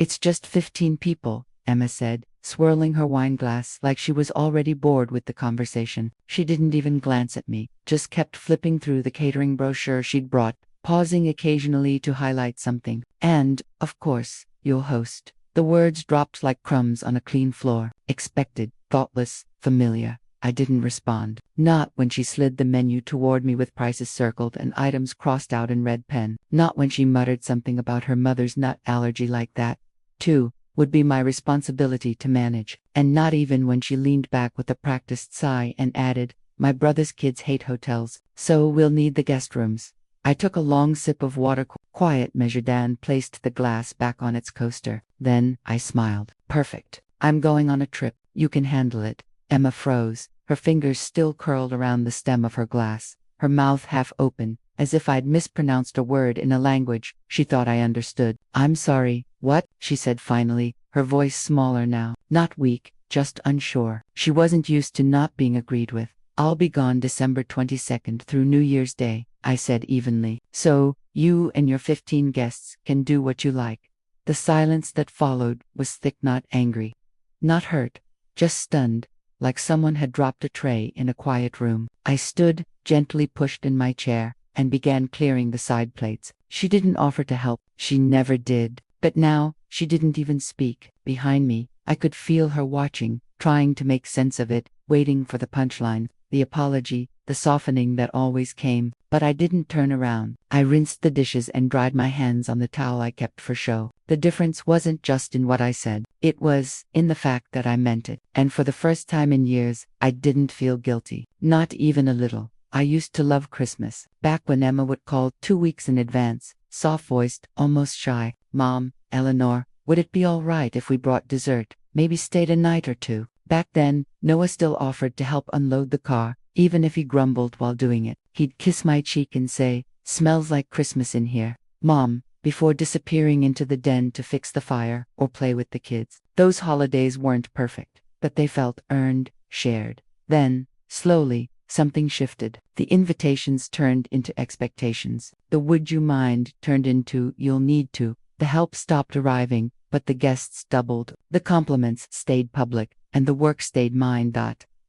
It's just 15 people, Emma said, swirling her wine glass like she was already bored with the conversation. She didn't even glance at me, just kept flipping through the catering brochure she'd brought, pausing occasionally to highlight something. And, of course, you'll host. The words dropped like crumbs on a clean floor. Expected, thoughtless, familiar. I didn't respond. Not when she slid the menu toward me with prices circled and items crossed out in red pen. Not when she muttered something about her mother's nut allergy like that, too, would be my responsibility to manage. And not even when she leaned back with a practiced sigh and added, my brother's kids hate hotels, so we'll need the guest rooms. I took a long sip of water. Quiet, Measure Dan placed the glass back on its coaster. Then I smiled. Perfect. I'm going on a trip. You can handle it. Emma froze, her fingers still curled around the stem of her glass, her mouth half open, as if I'd mispronounced a word in a language she thought I understood. I'm sorry, what? She said finally, her voice smaller now. Not weak, just unsure. She wasn't used to not being agreed with. I'll be gone December 22nd through New Year's Day, I said evenly. So, you and your 15 guests can do what you like. The silence that followed was thick, not angry. Not hurt, just stunned, like someone had dropped a tray in a quiet room. I stood, gently pushed in my chair, and began clearing the side plates. She didn't offer to help. She never did. But now, she didn't even speak. Behind me, I could feel her watching, trying to make sense of it, waiting for the punchline, the apology, the softening that always came. But I didn't turn around. I rinsed the dishes and dried my hands on the towel I kept for show. The difference wasn't just in what I said. It was in the fact that I meant it. And for the first time in years, I didn't feel guilty. Not even a little. I used to love Christmas. Back when Emma would call 2 weeks in advance, soft-voiced, almost shy. Mom, Eleanor, would it be all right if we brought dessert? Maybe stayed a night or two? Back then, Noah still offered to help unload the car, even if he grumbled while doing it. He'd kiss my cheek and say, "Smells like Christmas in here, Mom," before disappearing into the den to fix the fire or play with the kids. Those holidays weren't perfect, but they felt earned, shared. Then, slowly, something shifted. The invitations turned into expectations. The "would you mind" turned into "you'll need to." The help stopped arriving, but the guests doubled. The compliments stayed public, and the work stayed mine.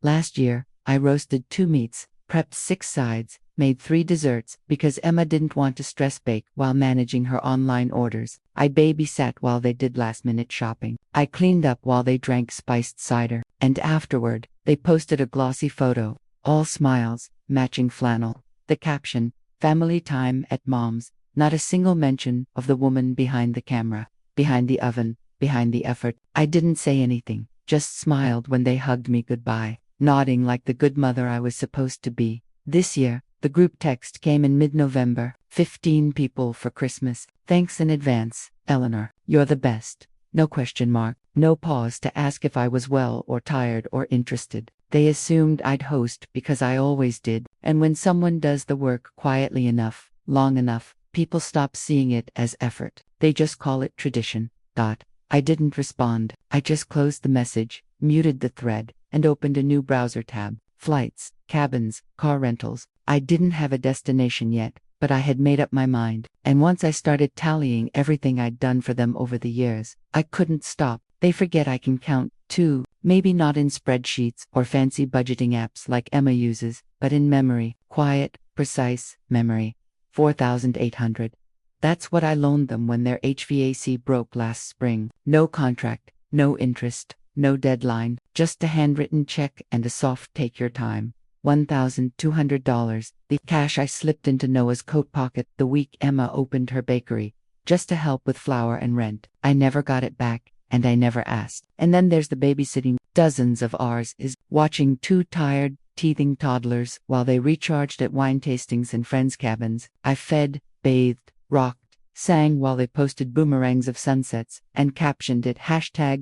Last year, I roasted 2 meats, prepped 6 sides, made 3 desserts, because Emma didn't want to stress bake while managing her online orders. I babysat while they did last-minute shopping. I cleaned up while they drank spiced cider. And afterward, they posted a glossy photo, all smiles, matching flannel. The caption, "Family time at Mom's." Not a single mention of the woman behind the camera, behind the oven, behind the effort. I didn't say anything, just smiled when they hugged me goodbye, nodding like the good mother I was supposed to be. This year, the group text came in mid-November. 15 people for Christmas. Thanks in advance, Eleanor. You're the best. No question mark. No pause to ask if I was well or tired or interested. They assumed I'd host because I always did. And when someone does the work quietly enough, long enough, people stop seeing it as effort. They just call it tradition. I didn't respond. I just closed the message, muted the thread, and opened a new browser tab. Flights, cabins, car rentals. I didn't have a destination yet, but I had made up my mind. And once I started tallying everything I'd done for them over the years, I couldn't stop. They forget I can count, too. Maybe not in spreadsheets or fancy budgeting apps like Emma uses, but in memory. Quiet, precise memory. 4,800. That's what I loaned them when their HVAC broke last spring. No contract, no interest, no deadline, just a handwritten check and a soft "take your time." $1,200, the cash I slipped into Noah's coat pocket the week Emma opened her bakery, just to help with flour and rent. I never got it back, and I never asked. And then there's the babysitting. Dozens of ours is watching 2 tired, teething toddlers while they recharged at wine tastings and friends' cabins. I fed, bathed, rocked, sang while they posted boomerangs of sunsets, and captioned it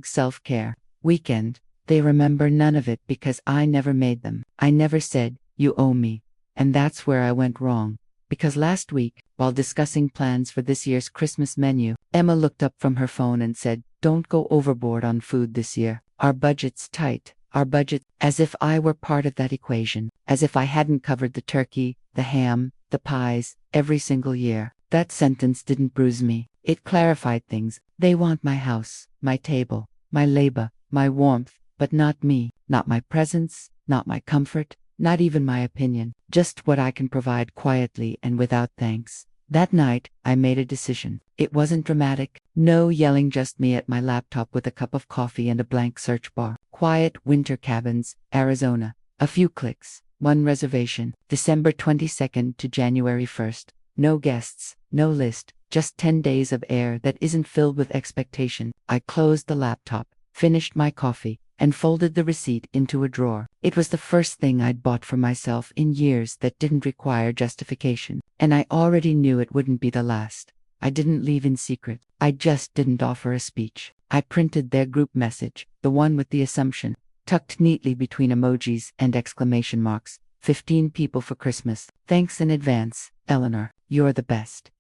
#self-care. Weekend. They remember none of it because I never made them. I never said, "You owe me." And that's where I went wrong. Because last week, while discussing plans for this year's Christmas menu, Emma looked up from her phone and said, "Don't go overboard on food this year. Our budget's tight. Our budget," as if I were part of that equation, as if I hadn't covered the turkey, the ham, the pies, every single year. That sentence didn't bruise me. It clarified things. They want my house, my table, my labor, my warmth, but not me, not my presence, not my comfort, not even my opinion, just what I can provide quietly and without thanks. That night, I made a decision. It wasn't dramatic, no yelling, just me at my laptop with a cup of coffee and a blank search bar. Quiet winter cabins, Arizona. A few clicks, one reservation, December 22nd to January 1st. No guests, no list, just 10 days of air that isn't filled with expectation. I closed the laptop, finished my coffee, and folded the receipt into a drawer. It was the first thing I'd bought for myself in years that didn't require justification, and I already knew it wouldn't be the last. I didn't leave in secret. I just didn't offer a speech. I printed their group message, the one with the assumption, tucked neatly between emojis and exclamation marks. 15 people for Christmas. Thanks in advance, Eleanor. You're the best.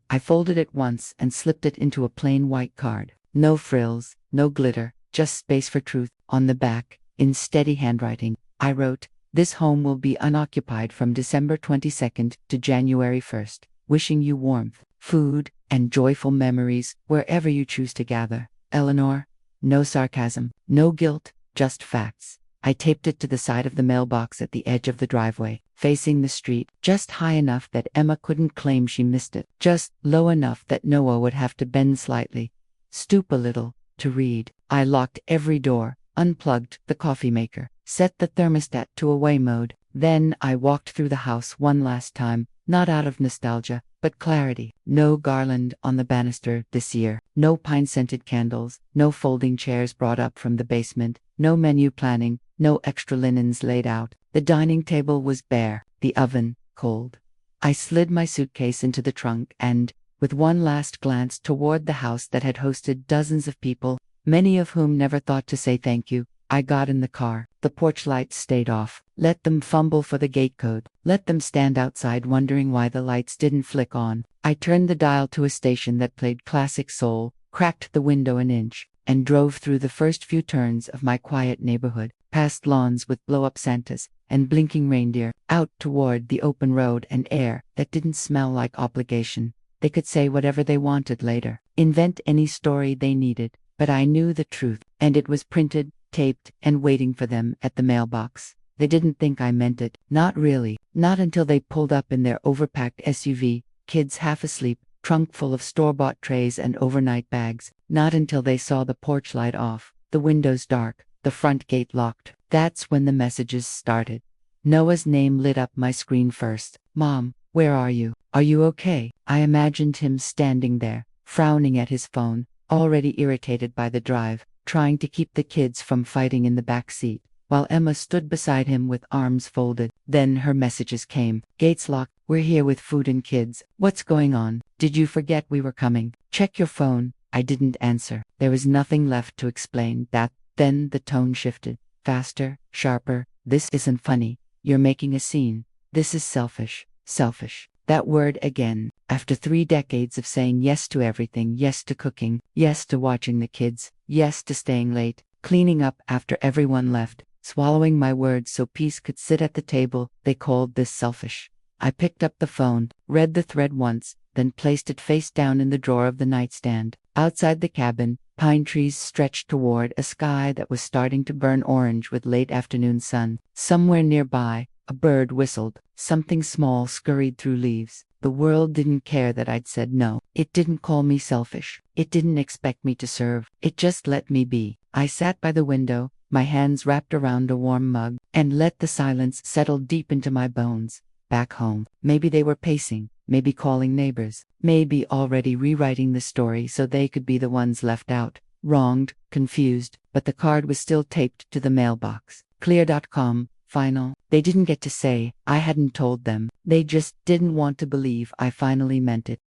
I folded it once and slipped it into a plain white card. No frills, no glitter, just space for truth. On the back, in steady handwriting, I wrote, "This home will be unoccupied from December 22nd to January 1st. Wishing you warmth, food, and joyful memories wherever you choose to gather. Eleanor." No sarcasm, no guilt, just facts. I taped it to the side of the mailbox at the edge of the driveway, facing the street, just high enough that Emma couldn't claim she missed it, just low enough that Noah would have to bend slightly, stoop a little, to read. I locked every door, unplugged the coffee maker, set the thermostat to away mode. Then I walked through the house one last time, not out of nostalgia, but clarity. No garland on the banister this year, no pine-scented candles, no folding chairs brought up from the basement, no menu planning, no extra linens laid out. The dining table was bare, the oven cold. I slid my suitcase into the trunk and, with one last glance toward the house that had hosted dozens of people, many of whom never thought to say thank you, I got in the car. The porch lights stayed off. Let them fumble for the gate code. Let them stand outside wondering why the lights didn't flick on. I turned the dial to a station that played classic soul, cracked the window an inch, and drove through the first few turns of my quiet neighborhood, past lawns with blow-up Santas and blinking reindeer, out toward the open road and air that didn't smell like obligation. They could say whatever they wanted later, invent any story they needed, but I knew the truth, and it was printed, taped, and waiting for them at the mailbox. They didn't think I meant it, not really, not until they pulled up in their overpacked SUV, kids half asleep, trunk full of store-bought trays and overnight bags, not until they saw the porch light off, the windows dark, the front gate locked. That's when the messages started. Noah's name lit up my screen first. "Mom, where are you? Are you okay?" I imagined him standing there, frowning at his phone, already irritated by the drive, trying to keep the kids from fighting in the back seat, while Emma stood beside him with arms folded. Then her messages came. "Gates locked. We're here with food and kids. What's going on? Did you forget we were coming? Check your phone." I didn't answer. There was nothing left to explain that. Then the tone shifted. Faster, sharper. "This isn't funny. You're making a scene. This is selfish. Selfish." That word again. After 3 decades of saying yes to everything, yes to cooking, yes to watching the kids, yes to staying late, cleaning up after everyone left, swallowing my words so peace could sit at the table, they called this selfish. I picked up the phone, read the thread once, then placed it face down in the drawer of the nightstand. Outside the cabin, pine trees stretched toward a sky that was starting to burn orange with late afternoon sun. Somewhere nearby, a bird whistled. Something small scurried through leaves. The world didn't care that I'd said no. It didn't call me selfish. It didn't expect me to serve. It just let me be. I sat by the window, my hands wrapped around a warm mug, and let the silence settle deep into my bones. Back home, maybe they were pacing, maybe calling neighbors, maybe already rewriting the story so they could be the ones left out, wronged, confused, but the card was still taped to the mailbox. Clear.com. Final. They didn't get to say I hadn't told them. They just didn't want to believe I finally meant it.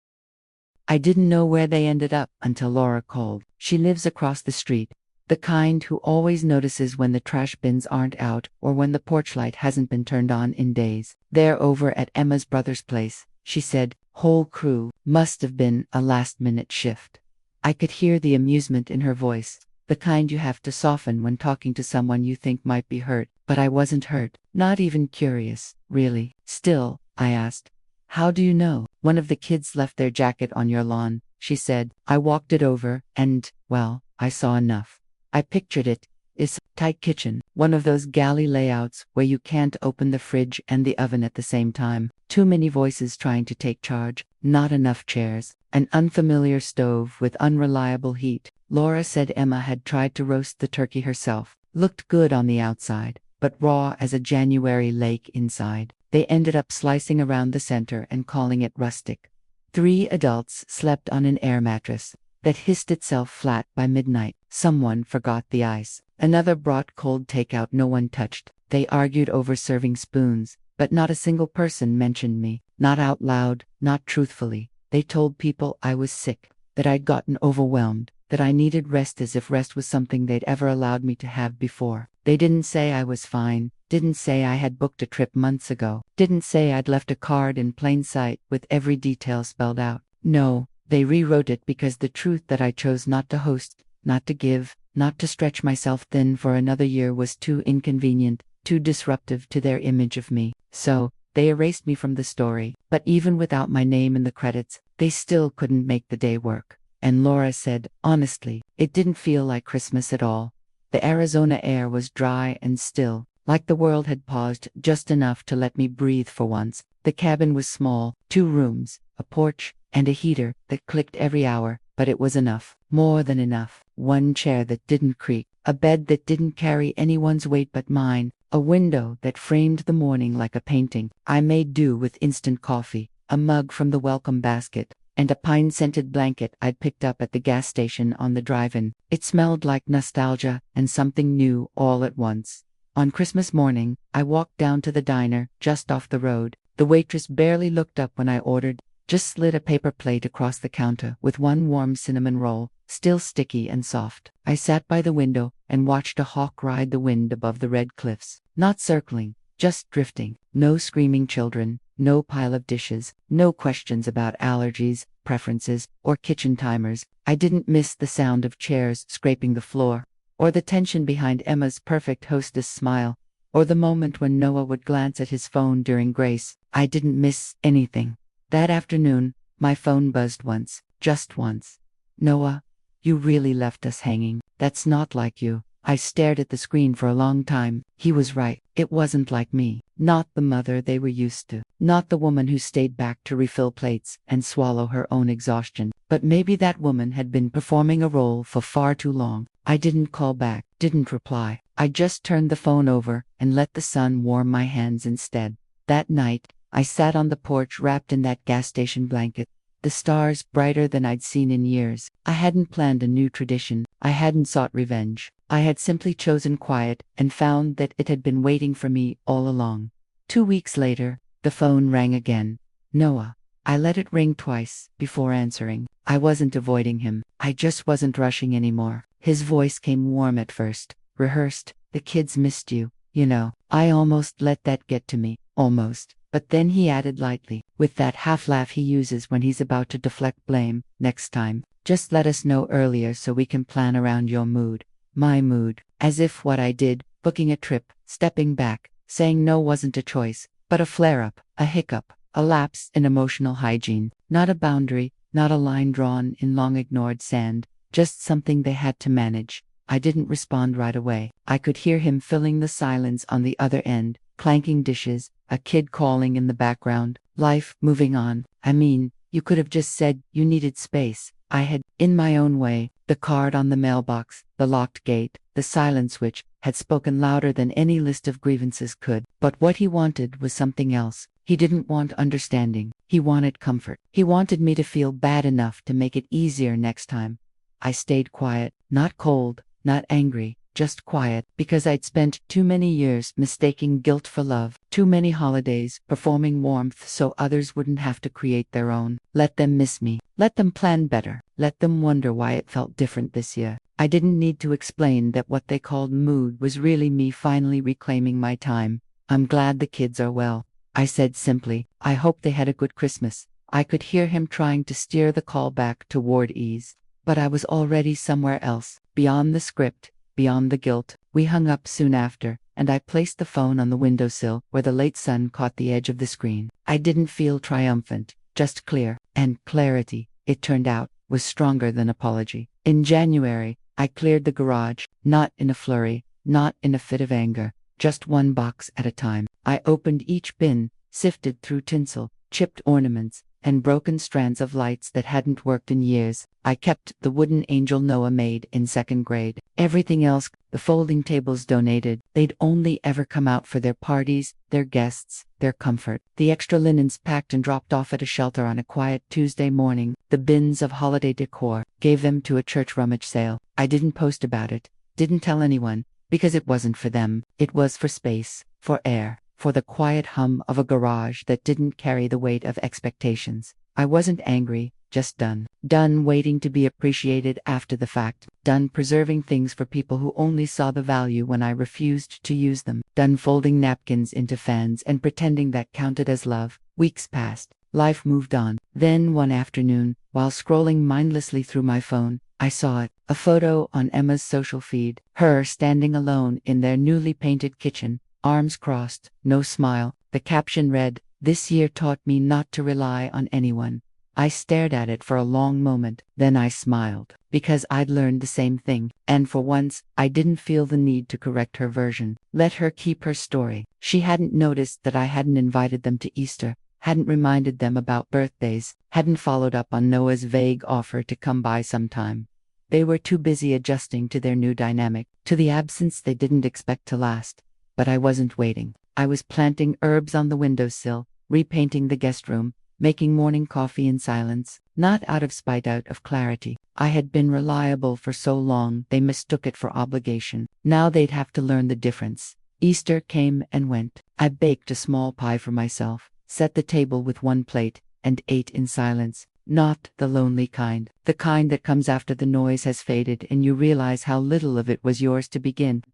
I didn't know where they ended up until Laura called. She lives across the street, the kind who always notices when the trash bins aren't out or when the porch light hasn't been turned on in days. "They're over at Emma's brother's place," she said. "Whole crew. Must have been a last-minute shift." I could hear the amusement in her voice, the kind you have to soften when talking to someone you think might be hurt. But I wasn't hurt, not even curious, really. "Still," I asked, "how do you know? One of the kids left their jacket on your lawn. she said. I walked it over, and, well, I saw enough. I pictured it. Is tight kitchen, one of those galley layouts where you can't open the fridge and the oven at the same time. Too many voices trying to take charge, not enough chairs, an unfamiliar stove with unreliable heat. Laura said Emma had tried to roast the turkey herself. Looked good on the outside, but raw as a January lake inside. They ended up slicing around the center and calling it rustic. 3 adults slept on an air mattress that hissed itself flat by midnight. Someone forgot the ice. Another brought cold takeout no one touched. They argued over serving spoons, but not a single person mentioned me. Not out loud, not truthfully. They told people I was sick, that I'd gotten overwhelmed, that I needed rest as if rest was something they'd ever allowed me to have before. They didn't say I was fine, didn't say I had booked a trip months ago, didn't say I'd left a card in plain sight with every detail spelled out. No, they rewrote it because the truth that I chose not to host, not to give, not to stretch myself thin for another year was too inconvenient, too disruptive to their image of me. So, they erased me from the story. But even without my name in the credits, they still couldn't make the day work. And Laura said, honestly, it didn't feel like Christmas at all. The Arizona air was dry and still, like the world had paused just enough to let me breathe for once. The cabin was small, 2 rooms, a porch, and a heater that clicked every hour, but it was enough, more than enough. 1 chair that didn't creak, a bed that didn't carry anyone's weight but mine, a window that framed the morning like a painting. I made do with instant coffee, a mug from the welcome basket, and a pine-scented blanket I'd picked up at the gas station on the drive-in. It smelled like nostalgia and something new all at once. On Christmas morning, I walked down to the diner, just off the road. The waitress barely looked up when I ordered, just slid a paper plate across the counter with 1 warm cinnamon roll, still sticky and soft. I sat by the window and watched a hawk ride the wind above the red cliffs. Not circling, just drifting. No screaming children, no pile of dishes, no questions about allergies, preferences, or kitchen timers. I didn't miss the sound of chairs scraping the floor, or the tension behind Emma's perfect hostess smile, or the moment when Noah would glance at his phone during grace. I didn't miss anything. That afternoon, my phone buzzed once, just once. Noah, you really left us hanging. That's not like you. I stared at the screen for a long time. He was right. It wasn't like me. Not the mother they were used to. Not the woman who stayed back to refill plates and swallow her own exhaustion. But maybe that woman had been performing a role for far too long. I didn't call back, didn't reply. I just turned the phone over and let the sun warm my hands instead. That night, I sat on the porch wrapped in that gas station blanket, the stars brighter than I'd seen in years. I hadn't planned a new tradition. I hadn't sought revenge. I had simply chosen quiet and found that it had been waiting for me all along. 2 weeks later, the phone rang again. Noah. I let it ring twice before answering. I wasn't avoiding him. I just wasn't rushing anymore. His voice came warm at first, rehearsed. The kids missed you, you know. I almost let that get to me. Almost. But then he added lightly, with that half-laugh he uses when he's about to deflect blame, next time, just let us know earlier so we can plan around your mood. My mood. As if what I did, booking a trip, stepping back, saying no wasn't a choice, but a flare-up, a hiccup, a lapse in emotional hygiene. Not a boundary, not a line drawn in long-ignored sand, just something they had to manage. I didn't respond right away. I could hear him filling the silence on the other end, clanking dishes, a kid calling in the background, life moving on. I mean, you could have just said you needed space. I had, in my own way, the card on the mailbox, the locked gate, the silent switch, had spoken louder than any list of grievances could. But what he wanted was something else. He didn't want understanding. He wanted comfort. He wanted me to feel bad enough to make it easier next time. I stayed quiet, not cold, not angry, just quiet, because I'd spent too many years mistaking guilt for love, too many holidays performing warmth so others wouldn't have to create their own. Let them miss me. Let them plan better. Let them wonder why it felt different this year. I didn't need to explain that what they called mood was really me finally reclaiming my time. I'm glad the kids are well, I said simply. I hope they had a good Christmas. I could hear him trying to steer the call back toward ease. But I was already somewhere else, beyond the script, beyond the guilt. We hung up soon after, and I placed the phone on the windowsill where the late sun caught the edge of the screen. I didn't feel triumphant, just clear. And clarity, it turned out, was stronger than apology. In January, I cleared the garage, not in a flurry, not in a fit of anger, just one box at a time. I opened each bin, sifted through tinsel, chipped ornaments, and broken strands of lights that hadn't worked in years. I kept the wooden angel Noah made in second grade. Everything else, the folding tables donated, they'd only ever come out for their parties, their guests, their comfort. The extra linens packed and dropped off at a shelter on a quiet Tuesday morning. The bins of holiday decor, gave them to a church rummage sale. I didn't post about it, didn't tell anyone, because it wasn't for them. It was for space, for air, for the quiet hum of a garage that didn't carry the weight of expectations. I wasn't angry, just done. Done waiting to be appreciated after the fact. Done preserving things for people who only saw the value when I refused to use them. Done folding napkins into fans and pretending that counted as love. Weeks passed. Life moved on. Then one afternoon, while scrolling mindlessly through my phone, I saw it. A photo on Emma's social feed. Her standing alone in their newly painted kitchen. Arms crossed, no smile. The caption read, "This year taught me not to rely on anyone." I stared at it for a long moment, then I smiled, because I'd learned the same thing, and for once, I didn't feel the need to correct her version. Let her keep her story. She hadn't noticed that I hadn't invited them to Easter, hadn't reminded them about birthdays, hadn't followed up on Noah's vague offer to come by sometime. They were too busy adjusting to their new dynamic, to the absence they didn't expect to last. But I wasn't waiting. I was planting herbs on the windowsill, repainting the guest room, making morning coffee in silence, not out of spite, out of clarity. I had been reliable for so long they mistook it for obligation. Now they'd have to learn the difference. Easter came and went. I baked a small pie for myself, set the table with one plate, and ate in silence. Not the lonely kind. The kind that comes after the noise has faded and you realize how little of it was yours to begin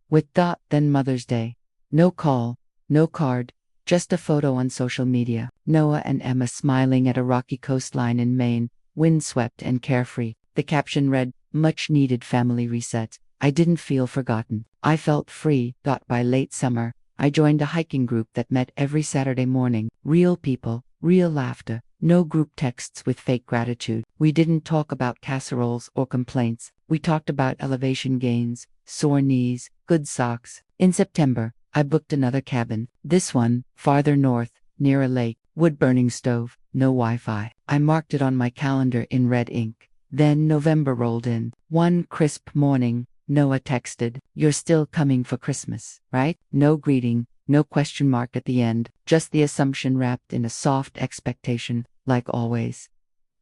with. Then Mother's Day. No call, no card, just a photo on social media. Noah and Emma smiling at a rocky coastline in Maine, windswept and carefree. The caption read, "Much needed family reset." I didn't feel forgotten. I felt free. By late summer, I joined a hiking group that met every Saturday morning. Real people, real laughter, no group texts with fake gratitude. We didn't talk about casseroles or complaints. We talked about elevation gains, sore knees, good socks. In September, I booked another cabin, this one, farther north, near a lake, wood-burning stove, no Wi-Fi. I marked it on my calendar in red ink. Then November rolled in. One crisp morning, Noah texted, "You're still coming for Christmas, right?" No greeting, no question mark at the end, just the assumption wrapped in a soft expectation, like always.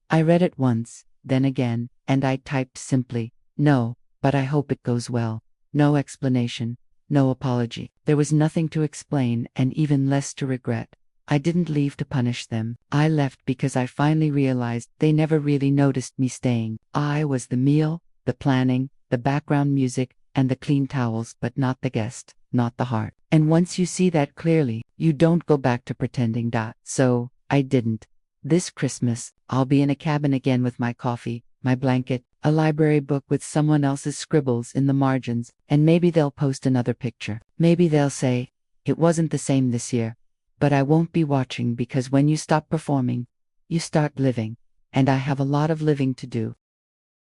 I read it once, then again, and I typed simply, "No, but I hope it goes well." No explanation, no apology. There was nothing to explain and even less to regret. I didn't leave to punish them. I left because I finally realized they never really noticed me staying. I was the meal, the planning, the background music, and the clean towels, but not the guest, not the heart. And once you see that clearly, you don't go back to pretending. So, I didn't. This Christmas, I'll be in a cabin again with my coffee, my blanket, a library book with someone else's scribbles in the margins, and maybe they'll post another picture. Maybe they'll say, "It wasn't the same this year." But I won't be watching, because when you stop performing, you start living. And I have a lot of living to do.